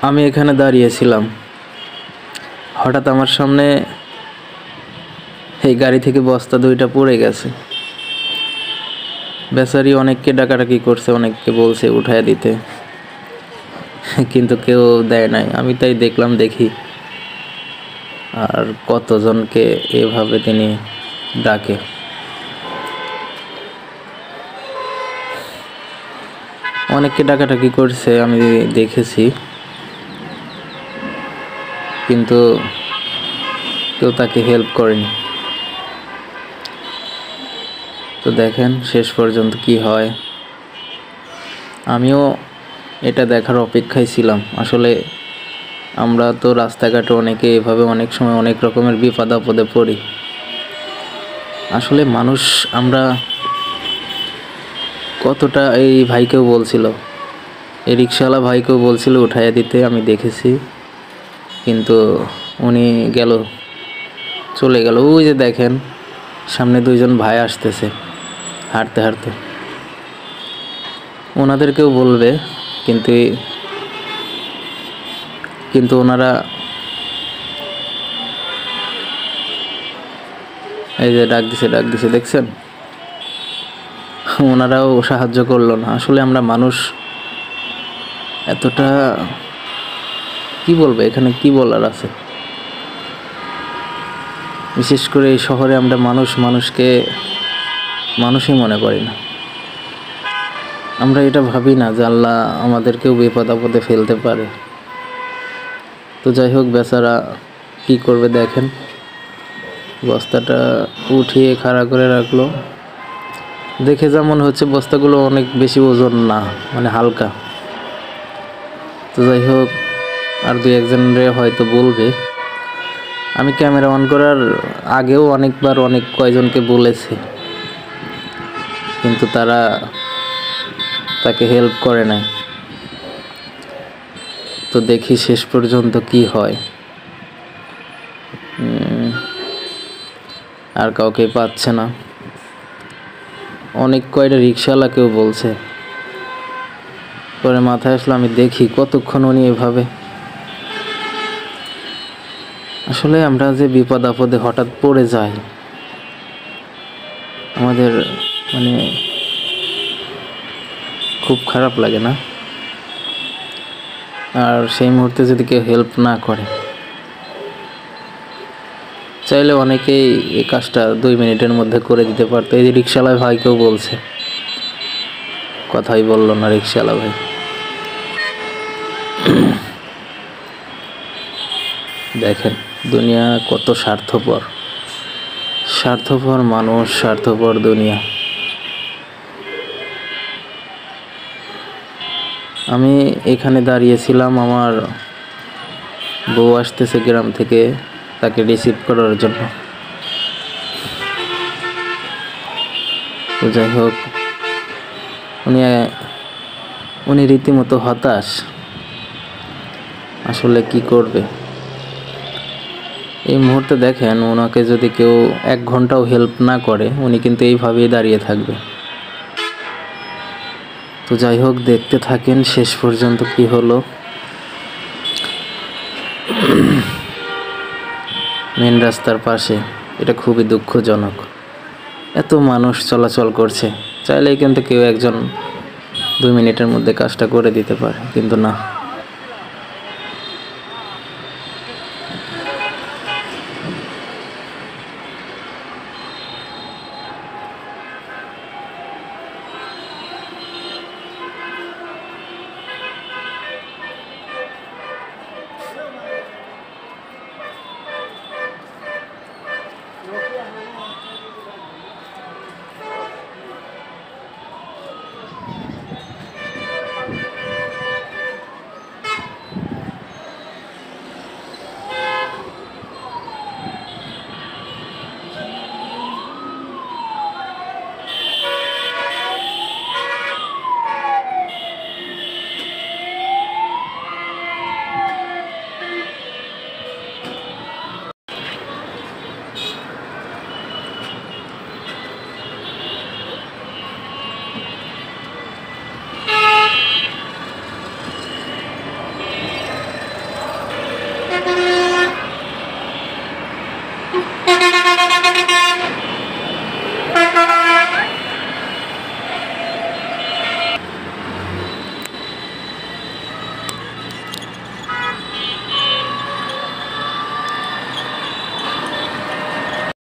আমি এখানে দাঁড়িয়েছিলাম, হঠাৎ আমার সামনে এই গাড়ি থেকে বস্তা দুইটা পড়ে গেছে। বেচারি অনেককে ডাকাডাকি করছে, অনেককে বলছে উঠায় দিতে, কিন্তু কেউ দেয় নাই। আমি তাই দেখলাম, দেখি আর কতজনকে এভাবে তিনি ডাকে। অনেককে ডাকাডাকি করছে, আমি দেখেছি, কিন্তু কেউ তাকে হেল্প করেনি। তো দেখেন শেষ পর্যন্ত কি হয়। আমিও এটা দেখার অপেক্ষায় ছিলাম। আসলে আমরা তো রাস্তাঘাটে অনেকে এভাবে অনেক সময় অনেক রকমের বিপদ আপদে পড়ি। আসলে মানুষ আমরা কতটা, এই ভাইকেও বলছিল, এই রিক্সাওয়ালা ভাইকেও বলছিল উঠাইয়া দিতে, আমি দেখেছি, কিন্তু উনি গেল, চলে গেল। ওই যে দেখেন সামনে দুইজন ভাই আসতেছে হাঁটতে হাঁটতে, ওনাদেরকেও বলবে, কিন্তু কিন্তু ওনারা এই যে ডাক দিছে দেখছেন, ওনারাও সাহায্য করলো না। আসলে আমরা মানুষ এতটা, কি বলবো, এখানে কি বলার আছে। বিশেষ করে এই শহরে আমরা মানুষকে মানুষই মনে করি না। আমরা এটা ভাবি না যে আল্লাহ আমাদেরকেও বিপদ আপদে ফেলতে পারে। তো যাই হোক, বেচারা কি করবে দেখেন, বস্তাটা উঠিয়ে খাড়া করে রাখলো। দেখে যেমন হচ্ছে বস্তাগুলো অনেক বেশি ওজন না, মানে হালকা। তো যাই হোক, আর দুই একজনরে হয়তো বলবে। আমি ক্যামেরা অন করার আগেও অনেকবার অনেক কয়জনকে বলেছি, কিন্তু তারা তাকে হেল্প করে নাই। তো দেখি শেষ পর্যন্ত কি হয়। আর কাউকে পাচ্ছে না। অনেক কয়টা রিক্সাওয়ালাকেও বলছে। পরে মাথায় আসলো, আমি দেখি কতক্ষণ উনি এভাবে। আসলে আমরা যে বিপদ আপদে হঠাৎ পড়ে যাই, আমাদের মানে খুব খারাপ লাগে না? আর সেই মুহূর্তে যদি কেউ হেল্প না করে, চাইলে অনেকেই এই কাজটা 2 মিনিটের মধ্যে করে দিতে পারতো। এই যে রিক্সাওয়ালা ভাইকেও বলছে, কথাই বললো না রিক্সাওয়ালা ভাই। দেখেন দুনিয়া কত স্বার্থপর, স্বার্থপর মানুষ, স্বার্থপর দুনিয়া। আমি এখানে দাঁড়িয়েছিলাম, আমার বউ আসতেছে গ্রাম থেকে, তাকে রিসিভ করার জন্য। তো যাই হোক, উনি রীতিমতো হতাশ। আসলে কি করবে এই মুহূর্তে। দেখেন ওনাকে যদি কেউ 1 ঘন্টাও হেল্প না করে, উনি কিন্তু এইভাবেই দাঁড়িয়ে থাকবে। তো যাই হোক, দেখতে থাকেন শেষ পর্যন্ত কি হলো। মেন রাস্তার পাশে, এটা খুবই দুঃখজনক। এত মানুষ চলাচল করছে, চাইলেই কিন্তু কেউ একজন 2 মিনিটের মধ্যে কাজটা করে দিতে পারে, কিন্তু না।